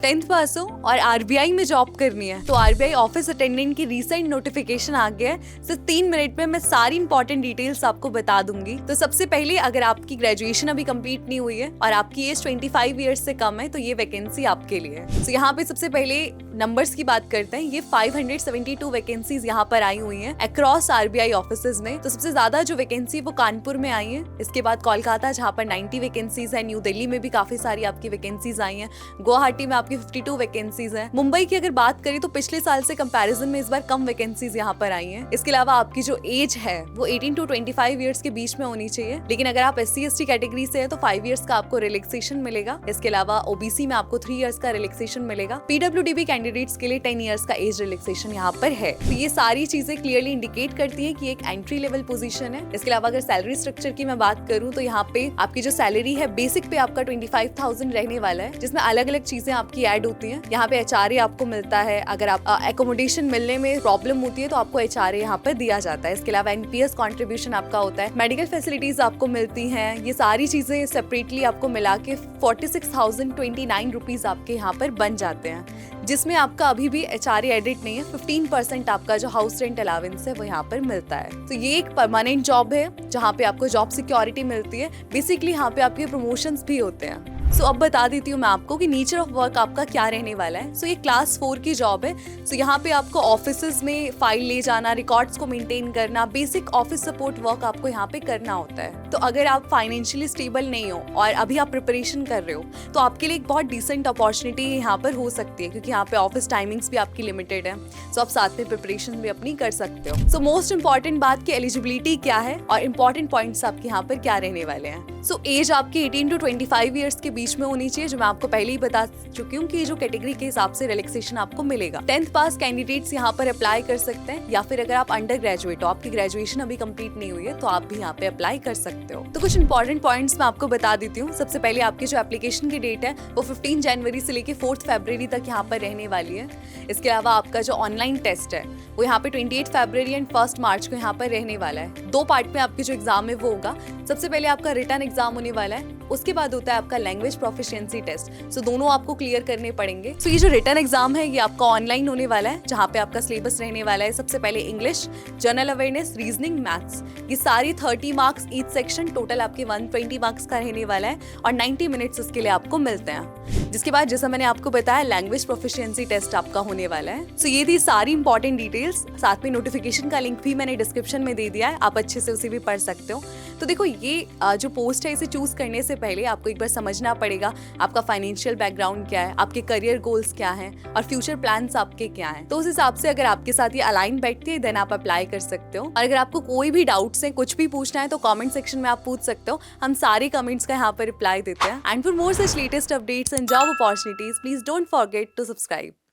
10th पास हो और RBI में जॉब करनी है तो आरबीआई ऑफिस अटेंडेंट की रिसेंट नोटिफिकेशन आ गया है। सिर्फ 3 मिनट में मैं सारी इंपॉर्टेंट डिटेल्स आपको बता दूंगी। तो सबसे पहले अगर आपकी ग्रेजुएशन अभी कंप्लीट नहीं हुई है और आपकी एज 25 ईयर्स से कम है तो ये वैकेंसी आपके लिए है। तो यहाँ पे सबसे पहले नंबर्स की बात करते हैं। ये 572 वैकेंसीज यहाँ पर आई हुई हैं अक्रॉस आरबीआई ऑफिसेज में। तो सबसे ज्यादा जो वैकेंसी वो कानपुर में आई है, इसके बाद कोलकाता जहाँ पर 90 वैकेंसीज है, न्यू दिल्ली में भी काफी सारी आपकी वैकेंसीज आई हैं, गुवाहाटी में आपकी 52 वैकेंसीज हैं। मुंबई की अगर बात करें तो पिछले साल से कंपैरिजन में इस बार कम वैकेंसीज यहाँ पर आई हैं। इसके अलावा आपकी जो एज है वो 18 to 25 ईयर्स के बीच में होनी चाहिए, लेकिन अगर आप SC/ST कैटेगरी से है तो 5 ईयर्स का आपको रिलैक्सेशन मिलेगा। इसके अलावा ओबीसी में आपको 3 ईयर्स का रिलैक्सेशन मिलेगा। PWD कैंडिडेट्स के लिए 10 ईयर्स का एज रिलैक्सेशन यहाँ पर है। तो ये सारी चीजें क्लियरली इंडिकेट करती है कि एक एंट्री लेवल पोजीशन है। इसके अलावा अगर सैलरी स्ट्रक्चर की मैं बात करूँ तो यहाँ पे आपकी जो सैलरी है बेसिक पे आपका 25,000 रहने वाला है, जिसमें अलग अलग चीजें आपकी ऐड होती हैं। यहाँ पे HRA आपको मिलता है। अगर आप एकोमोडेशन मिलने में प्रॉब्लम होती है तो आपको HRA यहाँ पर दिया जाता है। इसके अलावा NPS कॉन्ट्रीब्यूशन आपका होता है। मेडिकल फैसिलिटीज आपको मिलती हैं। ये सारी चीजें सेपरेटली आपको मिला के 46,029 रुपीज आपके यहाँ पर बन जाते हैं, जिसमें आपका अभी भी HRA एडिट नहीं है। 15% आपका जो हाउस रेंट अलावेंस है वो यहाँ पर मिलता है। तो ये एक परमानेंट जॉब है जहाँ पे आपको जॉब सिक्योरिटी मिलती है। बेसिकली यहाँ पे आपके प्रमोशंस भी होते हैं। सो अब बता देती हूँ मैं आपको कि नेचर ऑफ वर्क आपका क्या रहने वाला है। सो ये क्लास 4 की जॉब है। सो यहाँ पे आपको ऑफिसेज में फाइल ले जाना, रिकॉर्ड्स को मेंटेन करना, बेसिक ऑफिस सपोर्ट वर्क आपको यहाँ पे करना होता है। तो अगर आप फाइनेंशियली स्टेबल नहीं हो और अभी आप प्रिपरेशन कर रहे हो तो आपके लिए एक बहुत डिसेंट अपॉर्चुनिटी यहाँ पर हो सकती है, क्योंकि यहाँ पे ऑफिस टाइमिंग्स भी आपकी लिमिटेड है। सो आप साथ में प्रिपरेशन भी अपनी कर सकते हो। सो मोस्ट इंपॉर्टेंट बात की एलिजिबिलिटी क्या है और इंपॉर्टेंट पॉइंट्स आपके यहाँ पर क्या रहने वाले हैं। सो एज आपकी 18 to 25 ईयर्स के बीच में होनी चाहिए, जो मैं आपको पहले ही बता चुकी हूँ कि जो कैटेगरी के हिसाब से रिलैक्सेशन आपको मिलेगा। 10th पास कैंडिडेट्स यहाँ पर अप्लाई कर सकते हैं, या फिर अगर आप अंडर ग्रेजुएट हो, आपकी ग्रेजुएशन अभी कंप्लीट नहीं हुई है तो आप भी यहाँ पे अप्लाई कर सकते हो। तो कुछ इंपॉर्टेंट पॉइंट्स मैं आपको बता देती हूँ। सबसे पहले आपकी जो एप्लीकेशन की डेट है वो 15 जनवरी से लेकर 4 फरवरी तक यहाँ पर रहने वाली है। इसके अलावा आपका जो ऑनलाइन टेस्ट है वो यहाँ पे 28 फरवरी एंड 1 मार्च को यहाँ पर रहने वाला है। 2 पार्ट में आपकी जो एग्जाम है वो होगा। सबसे पहले आपका रिटन एग्जाम होने वाला है, उसके बाद होता है आपका लैंग्वेज प्रोफिशिएंसी टेस्ट। सो दोनों आपको क्लियर करने पड़ेंगे। सो ये जो रिटन एग्जाम है ये आपका ऑनलाइन होने वाला है, जहाँ पे आपका सिलेबस रहने वाला है। सबसे पहले English, general awareness, reasoning, maths, ये सारी 30 मार्क्स ईच सेक्शन, टोटल आपके 120 मार्क्स का रहने वाला है और 90 मिनट्स उसके लिए आपको मिलते हैं। जिसके बाद जैसा मैंने आपको बताया लैंग्वेज प्रोफिशिएंसी टेस्ट आपका होने वाला है। सो ये थी सारी इंपॉर्टेंट डिटेल्स। साथ में नोटिफिकेशन का लिंक भी मैंने डिस्क्रिप्शन में दे दिया है, आप अच्छे से उसे भी पढ़ सकते हो। तो देखो ये जो पोस्ट है इसे चूज करने से पहले आपको एक बार समझना पड़ेगा आपका फाइनेंशियल बैकग्राउंड क्या है, आपके करियर गोल्स क्या हैं और फ्यूचर प्लान्स आपके क्या हैं। तो उस हिसाब से अगर आपके साथ ये अलाइन बैठती है देन आप अप्लाई कर सकते हो। और अगर आपको कोई भी डाउट्स है, कुछ भी पूछना है तो कमेंट सेक्शन में आप पूछ सकते हो। हम सारे कमेंट्स का यहाँ पर रिप्लाई देते हैं। And for more such latest updates and job opportunities please don't forget to subscribe.